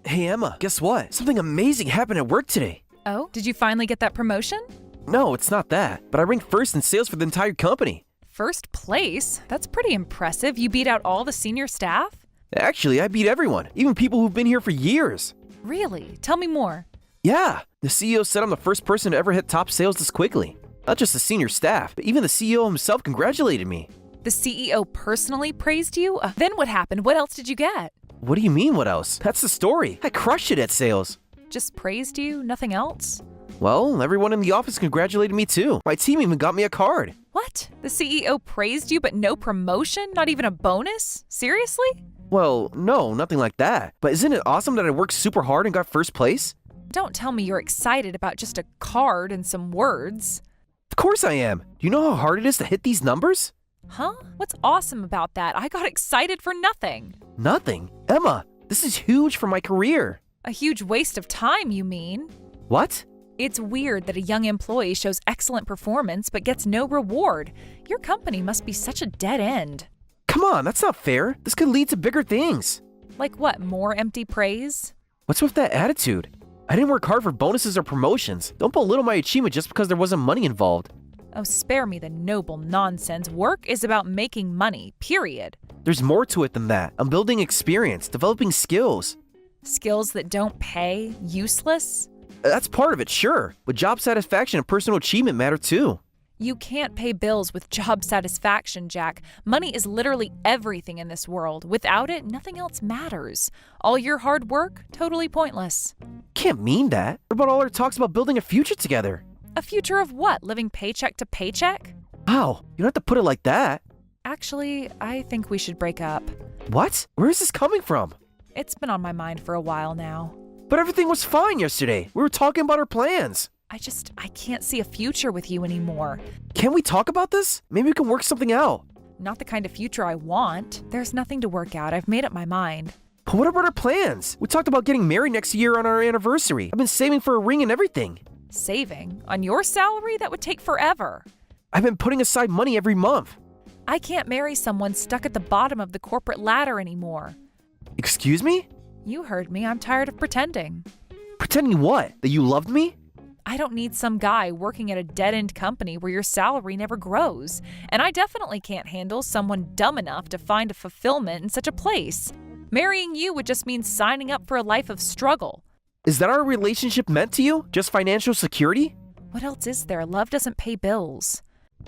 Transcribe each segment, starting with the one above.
Hey Emma, guess what? Something amazing happened at work today. Oh, did you finally get that promotion? No, it's not that, but I ranked first in sales for the entire company. First place? That's pretty impressive. You beat out all the senior staff? Actually, I beat everyone, even people who've been here for years. Really? Tell me more. Yeah, the CEO said I'm the first person to ever hit top sales this quickly. Not just the senior staff, but even the CEO himself congratulated me. The CEO personally praised you? Then what happened? What else did you get? What do you mean, what else? That's the story. I crushed it at sales. Just praised you? Nothing else? Well, everyone in the office congratulated me too. My team even got me a card. What? The CEO praised you but no promotion? Not even a bonus? Seriously? Well, no, nothing like that. But isn't it awesome that I worked super hard and got first place? Don't tell me you're excited about just a card and some words. Of course I am. Do you know how hard it is to hit these numbers? Huh? What's awesome about that? I got excited for nothing. Nothing? Emma, this is huge for my career. A huge waste of time, you mean? What? It's weird that a young employee shows excellent performance but gets no reward. Your company must be such a dead end. Come on, that's not fair. This could lead to bigger things. Like what, more empty praise? What's with that attitude? I didn't work hard for bonuses or promotions. Don't belittle my achievement just because there wasn't money involved. Oh, spare me the noble nonsense. Work is about making money, period. There's more to it than that. I'm building experience, developing skills. Skills that don't pay? Useless? That's part of it, sure. But job satisfaction and personal achievement matter too. You can't pay bills with job satisfaction, Jack. Money is literally everything in this world. Without it, nothing else matters. All your hard work, totally pointless. Can't mean that. What about all our talks about building a future together? A future of what? Living paycheck to paycheck? Wow, you don't have to put it like that. Actually, I think we should break up. What? Where is this coming from? It's been on my mind for a while now. But everything was fine yesterday. We were talking about our plans. I can't see a future with you anymore. Can we talk about this? Maybe we can work something out. Not the kind of future I want. There's nothing to work out. I've made up my mind. But what about our plans? We talked about getting married next year on our anniversary. I've been saving for a ring and everything. Saving? On your salary? That would take forever. I've been putting aside money every month. I can't marry someone stuck at the bottom of the corporate ladder anymore. Excuse me? You heard me. I'm tired of pretending. Pretending what? That you loved me? I don't need some guy working at a dead-end company where your salary never grows. And I definitely can't handle someone dumb enough to find a fulfillment in such a place. Marrying you would just mean signing up for a life of struggle. Is that our relationship meant to you? Just financial security? What else is there? Love doesn't pay bills.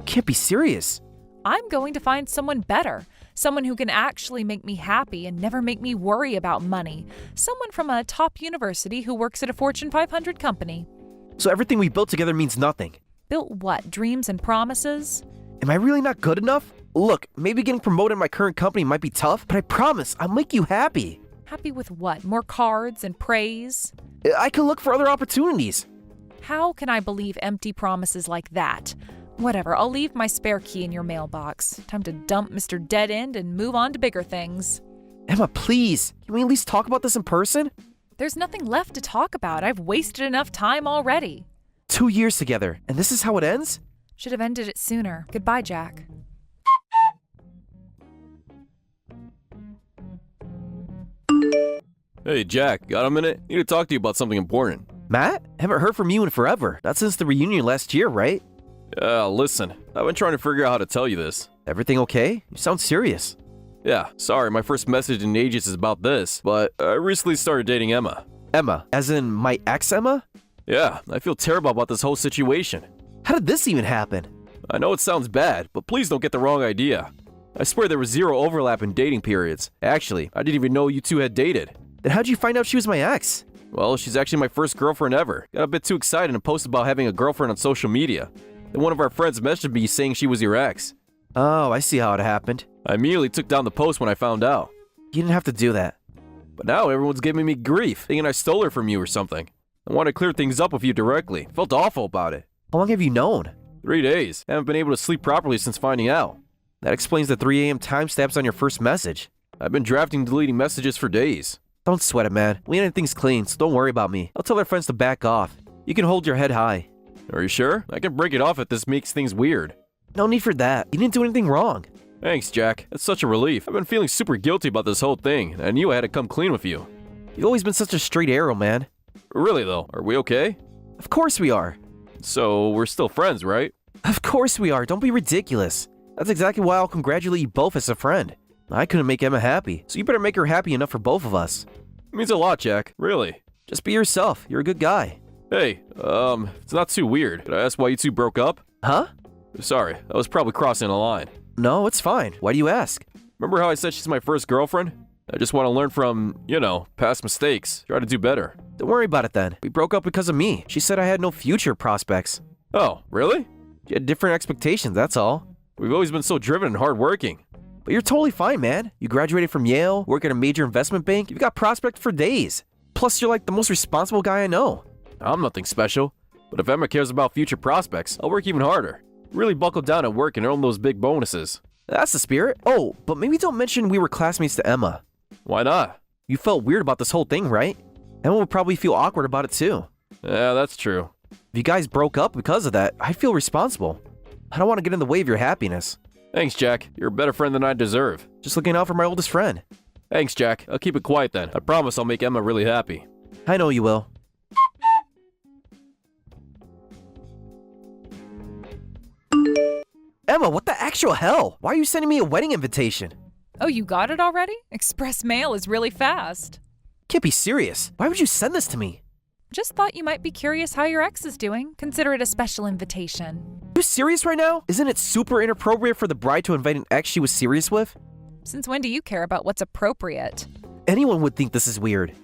Can't be serious. I'm going to find someone better. Someone who can actually make me happy and never make me worry about money. Someone from a top university who works at a Fortune 500 company. So everything we built together means nothing. Built what? Dreams and promises? Am I really not good enough? Look, maybe getting promoted in my current company might be tough, but I promise I'll make you happy. Happy with what? More cards and praise? I can look for other opportunities. How can I believe empty promises like that? Whatever, I'll leave my spare key in your mailbox. Time to dump Mr. Dead End and move on to bigger things. Emma, please. Can we at least talk about this in person? There's nothing left to talk about. I've wasted enough time already. 2 years together, and this is how it ends? Should have ended it sooner. Goodbye, Jack. Hey, Jack, got a minute? Need to talk to you about something important. Matt? Haven't heard from you in forever. Not since the reunion last year, right? Listen, I've been trying to figure out how to tell you this. Everything okay? You sound serious. Yeah, sorry, my first message in ages is about this, but I recently started dating Emma. Emma, as in my ex Emma? Yeah, I feel terrible about this whole situation. How did this even happen? I know it sounds bad, but please don't get the wrong idea. I swear there was zero overlap in dating periods. Actually, I didn't even know you two had dated. Then how'd you find out she was my ex? Well, she's actually my first girlfriend ever. Got a bit too excited and posted about having a girlfriend on social media. Then one of our friends messaged me saying she was your ex. Oh, I see how it happened. I immediately took down the post when I found out. You didn't have to do that. But now everyone's giving me grief, thinking I stole her from you or something. I want to clear things up with you directly. Felt awful about it. How long have you known? 3 days. Haven't been able to sleep properly since finding out. That explains the 3 a.m. timestamps on your first message. I've been drafting and deleting messages for days. Don't sweat it, man. We ain't things clean, so don't worry about me. I'll tell our friends to back off. You can hold your head high. Are you sure? I can break it off if this makes things weird. No need for that. You didn't do anything wrong. Thanks, Jack. That's such a relief. I've been feeling super guilty about this whole thing, and I knew I had to come clean with you. You've always been such a straight arrow, man. Really though, are we okay? Of course we are. So we're still friends, right? Of course we are. Don't be ridiculous. That's exactly why I'll congratulate you both as a friend. I couldn't make Emma happy, so you better make her happy enough for both of us. It means a lot, Jack. Really. Just be yourself. You're a good guy. Hey, it's not too weird. Could I ask why you two broke up? Huh? Sorry, I was probably crossing a line. No, it's fine. Why do you ask? Remember how I said she's my first girlfriend? I just want to learn from, past mistakes. Try to do better. Don't worry about it then. We broke up because of me. She said I had no future prospects. Oh, really? She had different expectations, that's all. We've always been so driven and hardworking. But you're totally fine, man. You graduated from Yale, work at a major investment bank. You've got prospects for days. Plus, you're like the most responsible guy I know. I'm nothing special. But if Emma cares about future prospects, I'll work even harder. Really buckle down at work and earn those big bonuses. That's the spirit. Oh, but maybe don't mention we were classmates to Emma. Why not? You felt weird about this whole thing, right? Emma would probably feel awkward about it too. Yeah, that's true. If you guys broke up because of that, I'd feel responsible. I don't want to get in the way of your happiness. Thanks, Jack. You're a better friend than I deserve. Just looking out for my oldest friend. Thanks, Jack. I'll keep it quiet then. I promise I'll make Emma really happy. I know you will. Emma, what the actual hell? Why are you sending me a wedding invitation? Oh, you got it already? Express mail is really fast. Can't be serious. Why would you send this to me? Just thought you might be curious how your ex is doing. Consider it a special invitation. Are you serious right now? Isn't it super inappropriate for the bride to invite an ex she was serious with? Since when do you care about what's appropriate? Anyone would think this is weird.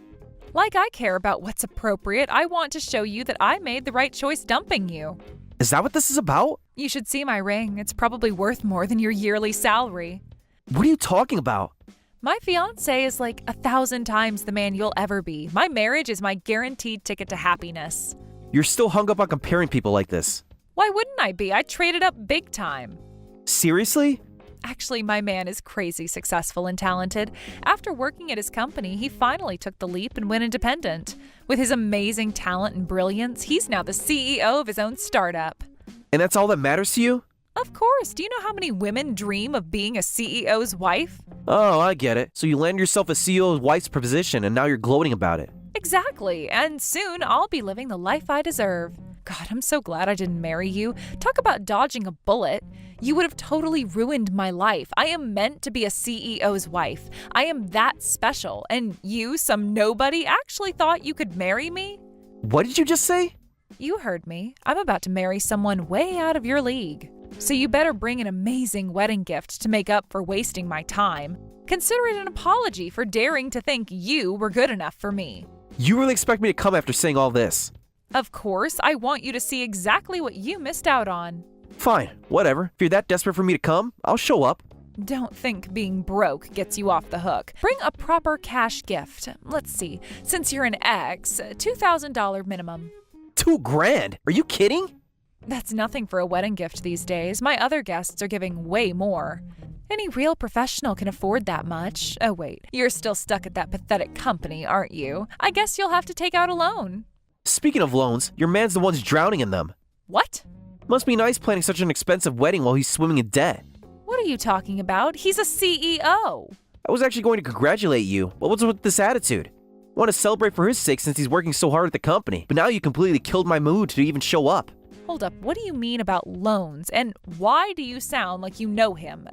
Like I care about what's appropriate, I want to show you that I made the right choice dumping you. Is that what this is about? You should see my ring. It's probably worth more than your yearly salary. What are you talking about? My fiancé is like 1,000 times the man you'll ever be. My marriage is my guaranteed ticket to happiness. You're still hung up on comparing people like this. Why wouldn't I be? I traded up big time. Seriously? Actually, my man is crazy successful and talented. After working at his company, he finally took the leap and went independent. With his amazing talent and brilliance, he's now the CEO of his own startup. And that's all that matters to you? Of course. Do you know how many women dream of being a CEO's wife? Oh, I get it. So you land yourself a CEO's wife's position and now you're gloating about it. Exactly. And soon I'll be living the life I deserve. God, I'm so glad I didn't marry you. Talk about dodging a bullet. You would have totally ruined my life. I am meant to be a CEO's wife. I am that special. And you, some nobody, actually thought you could marry me? What did you just say? You heard me. I'm about to marry someone way out of your league. So you better bring an amazing wedding gift to make up for wasting my time. Consider it an apology for daring to think you were good enough for me. You really expect me to come after saying all this? Of course, I want you to see exactly what you missed out on. Fine, whatever. If you're that desperate for me to come, I'll show up. Don't think being broke gets you off the hook. Bring a proper cash gift. Let's see. Since you're an ex, $2,000 minimum. $2,000? Are you kidding? That's nothing for a wedding gift these days. My other guests are giving way more. Any real professional can afford that much. Oh wait, you're still stuck at that pathetic company, aren't you? I guess you'll have to take out a loan. Speaking of loans, your man's the one's drowning in them. What? Must be nice planning such an expensive wedding while he's swimming in debt. What are you talking about? He's a CEO. I was actually going to congratulate you, but what's with this attitude? I want to celebrate for his sake since he's working so hard at the company, but now you completely killed my mood to even show up. Hold up, what do you mean about loans? And why do you sound like you know him?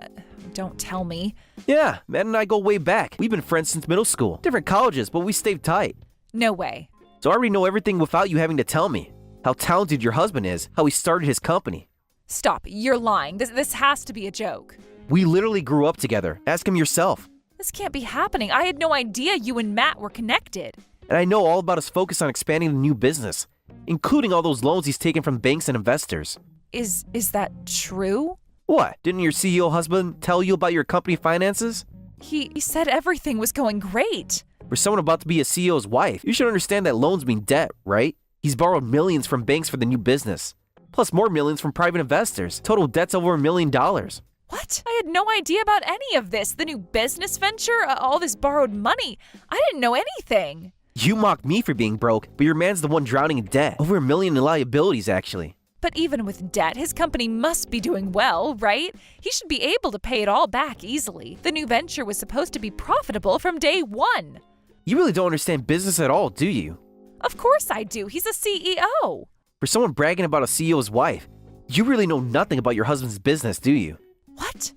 Don't tell me. Yeah, Matt and I go way back. We've been friends since middle school. Different colleges, but we stayed tight. No way. So I already know everything without you having to tell me. How talented your husband is, how he started his company. Stop, you're lying. This has to be a joke. We literally grew up together. Ask him yourself. This can't be happening. I had no idea you and Matt were connected. And I know all about his focus on expanding the new business, including all those loans he's taken from banks and investors. Is that true? What? Didn't your CEO husband tell you about your company finances? He said everything was going great. For someone about to be a CEO's wife, you should understand that loans mean debt, right? He's borrowed millions from banks for the new business, plus more millions from private investors. Total debt's over $1 million. What? I had no idea about any of this. The new business venture, all this borrowed money. I didn't know anything. You mocked me for being broke, but your man's the one drowning in debt. Over $1 million in liabilities, actually. But even with debt, his company must be doing well, right? He should be able to pay it all back easily. The new venture was supposed to be profitable from day one. You really don't understand business at all, do you? Of course I do. He's a CEO. For someone bragging about a CEO's wife, you really know nothing about your husband's business, do you? What?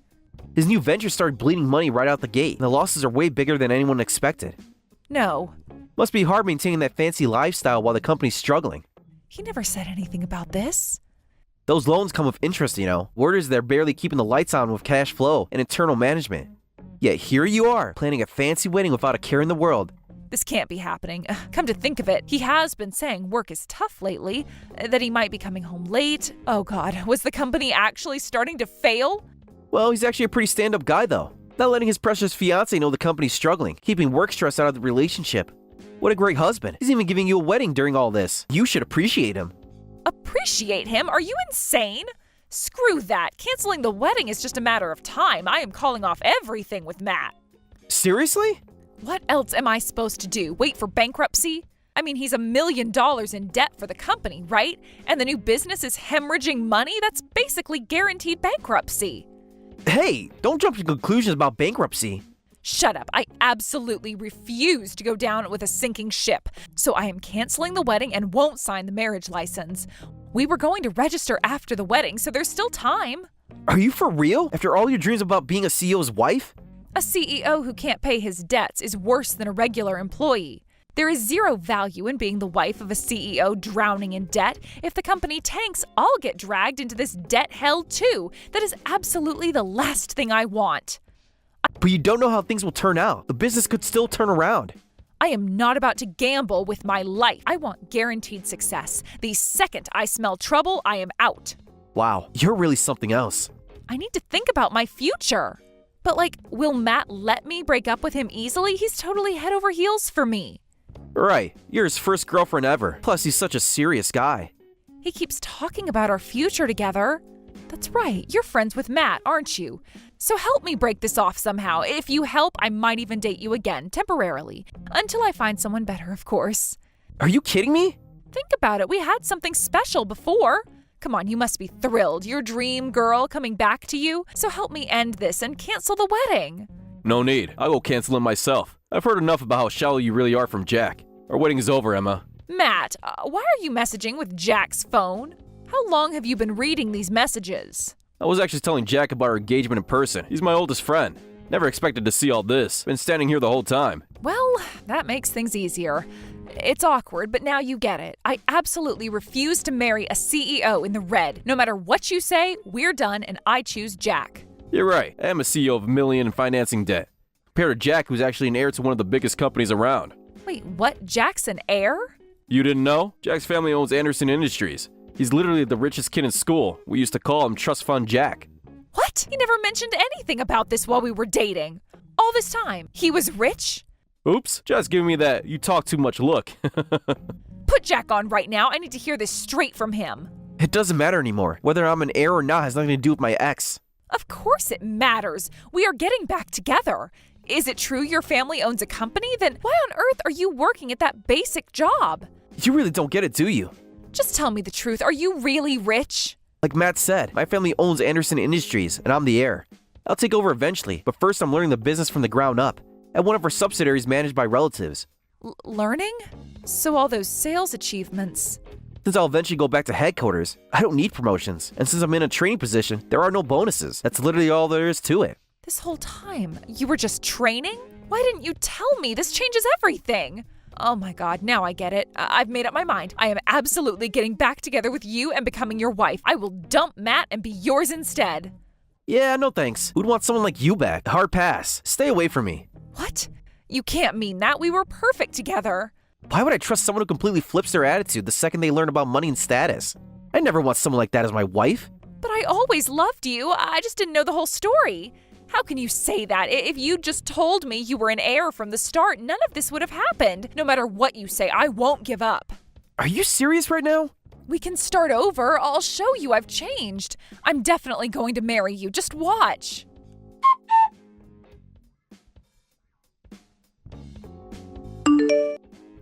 His new venture started bleeding money right out the gate, and the losses are way bigger than anyone expected. No. Must be hard maintaining that fancy lifestyle while the company's struggling. He never said anything about this. Those loans come with interest, you know. Word is they're barely keeping the lights on with cash flow and internal management. Yet here you are, planning a fancy wedding without a care in the world. This can't be happening. Come to think of it, he has been saying work is tough lately, that he might be coming home late. Oh God, was the company actually starting to fail? Well, he's actually a pretty stand-up guy, though. Not letting his precious fiancée know the company's struggling, keeping work stress out of the relationship. What a great husband. He's even giving you a wedding during all this. You should appreciate him. Appreciate him? Are you insane? Screw that. Canceling the wedding is just a matter of time. I am calling off everything with Matt. Seriously? What else am I supposed to do? Wait for bankruptcy? I mean, he's $1 million in debt for the company, right? And the new business is hemorrhaging money? That's basically guaranteed bankruptcy. Hey, don't jump to conclusions about bankruptcy. Shut up. I absolutely refuse to go down with a sinking ship. So I am canceling the wedding and won't sign the marriage license. We were going to register after the wedding, so there's still time. Are you for real? After all your dreams about being a CEO's wife? A CEO who can't pay his debts is worse than a regular employee. There is zero value in being the wife of a CEO drowning in debt. If the company tanks, I'll get dragged into this debt hell too. That is absolutely the last thing I want. But you don't know how things will turn out. The business could still turn around. I am not about to gamble with my life. I want guaranteed success. The second I smell trouble, I am out. Wow, you're really something else. I need to think about my future. But will Matt let me break up with him easily? He's totally head over heels for me. Right, you're his first girlfriend ever. Plus, he's such a serious guy. He keeps talking about our future together. That's right, you're friends with Matt, aren't you? So help me break this off somehow. If you help, I might even date you again, temporarily. Until I find someone better, of course. Are you kidding me? Think about it, we had something special before. Come on, you must be thrilled. Your dream girl coming back to you. So help me end this and cancel the wedding. No need. I'll go cancel it myself. I've heard enough about how shallow you really are from Jack. Our wedding is over, Emma. Matt, why are you messaging with Jack's phone? How long have you been reading these messages? I was actually telling Jack about our engagement in person. He's my oldest friend. Never expected to see all this. Been standing here the whole time. Well, that makes things easier. It's awkward, but now you get it. I absolutely refuse to marry a CEO in the red. No matter what you say, we're done and I choose Jack. You're right. I am a CEO of $1 million in financing debt. Compared to Jack, who's actually an heir to one of the biggest companies around. Wait, what? Jack's an heir? You didn't know? Jack's family owns Anderson Industries. He's literally the richest kid in school. We used to call him Trust Fund Jack. What? He never mentioned anything about this while we were dating. All this time, he was rich? Oops, just giving me that you talk too much look. Put Jack on right now. I need to hear this straight from him. It doesn't matter anymore. Whether I'm an heir or not has nothing to do with my ex. Of course it matters. We are getting back together. Is it true your family owns a company? Then why on earth are you working at that basic job? You really don't get it, do you? Just tell me the truth. Are you really rich? Like Matt said, my family owns Anderson Industries, and I'm the heir. I'll take over eventually, but first I'm learning the business from the ground up, at one of our subsidiaries managed by relatives. Learning? So all those sales achievements. Since I'll eventually go back to headquarters, I don't need promotions. And since I'm in a training position, there are no bonuses. That's literally all there is to it. This whole time, you were just training? Why didn't you tell me? This changes everything. Oh my God, now I get it. I've made up my mind. I am absolutely getting back together with you and becoming your wife. I will dump Matt and be yours instead. Yeah, no thanks. Who'd want someone like you back? Hard pass. Stay away from me. What? You can't mean that. We were perfect together. Why would I trust someone who completely flips their attitude the second they learn about money and status? I never want someone like that as my wife. But I always loved you. I just didn't know the whole story. How can you say that? If you just told me you were an heir from the start, none of this would have happened. No matter what you say, I won't give up. Are you serious right now? We can start over. I'll show you I've changed. I'm definitely going to marry you. Just watch.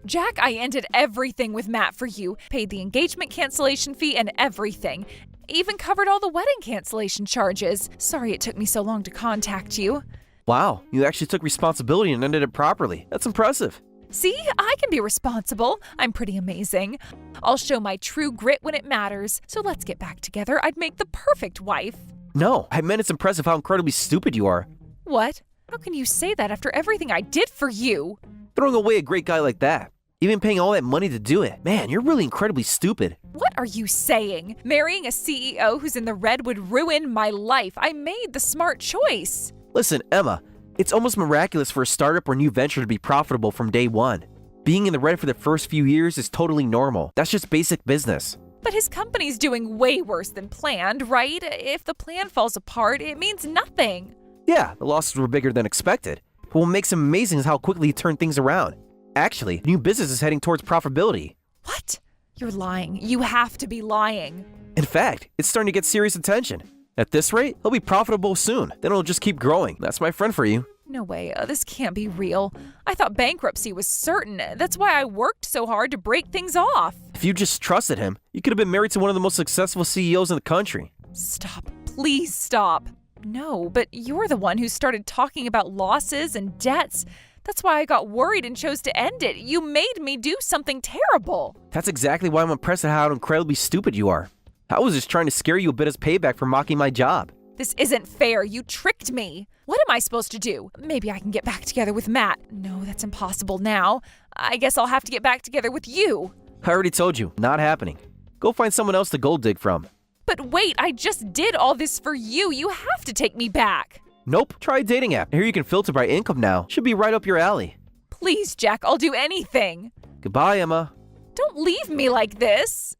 Jack, I ended everything with Matt for you. Paid the engagement cancellation fee and everything. Even covered all the wedding cancellation charges. Sorry it took me so long to contact you. Wow, you actually took responsibility and ended it properly. That's impressive. See, I can be responsible. I'm pretty amazing. I'll show my true grit when it matters. So let's get back together. I'd make the perfect wife. No, I meant it's impressive how incredibly stupid you are. What? How can you say that after everything I did for you? Throwing away a great guy like that. Even paying all that money to do it. Man, you're really incredibly stupid. What are you saying? Marrying a CEO who's in the red would ruin my life. I made the smart choice. Listen, Emma, it's almost miraculous for a startup or new venture to be profitable from day one. Being in the red for the first few years is totally normal. That's just basic business. But his company's doing way worse than planned, right? If the plan falls apart, it means nothing. Yeah, the losses were bigger than expected. But what makes him amazing is how quickly he turned things around. Actually, the new business is heading towards profitability. What? You're lying. You have to be lying. In fact, it's starting to get serious attention. At this rate, he'll be profitable soon. Then it'll just keep growing. That's my friend for you. No way. This can't be real. I thought bankruptcy was certain. That's why I worked so hard to break things off. If you just trusted him, you could have been married to one of the most successful CEOs in the country. Stop. Please stop. No, but you're the one who started talking about losses and debts. That's why I got worried and chose to end it. You made me do something terrible. That's exactly why I'm impressed at how incredibly stupid you are. I was just trying to scare you a bit as payback for mocking my job. This isn't fair. You tricked me. What am I supposed to do? Maybe I can get back together with Matt. No, that's impossible now. I guess I'll have to get back together with you. I already told you, not happening. Go find someone else to gold dig from. But wait, I just did all this for you. You have to take me back. Nope, try a dating app. Here you can filter by income now. Should be right up your alley. Please, Jack, I'll do anything. Goodbye, Emma. Don't leave me like this.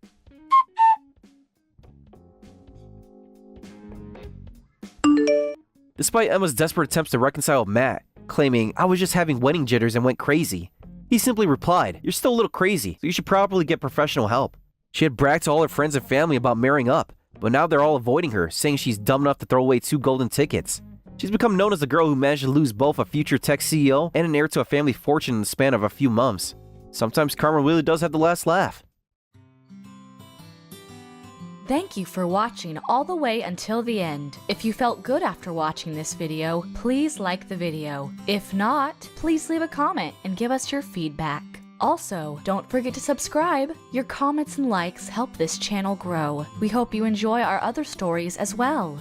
Despite Emma's desperate attempts to reconcile with Matt, claiming, I was just having wedding jitters and went crazy, he simply replied, you're still a little crazy, so you should probably get professional help. She had bragged to all her friends and family about marrying up, but now they're all avoiding her, saying she's dumb enough to throw away 2 golden tickets. She's become known as the girl who managed to lose both a future tech CEO and an heir to a family fortune in the span of a few months. Sometimes karma really does have the last laugh. Thank you for watching all the way until the end. If you felt good after watching this video, please like the video. If not, please leave a comment and give us your feedback. Also, don't forget to subscribe. Your comments and likes help this channel grow. We hope you enjoy our other stories as well.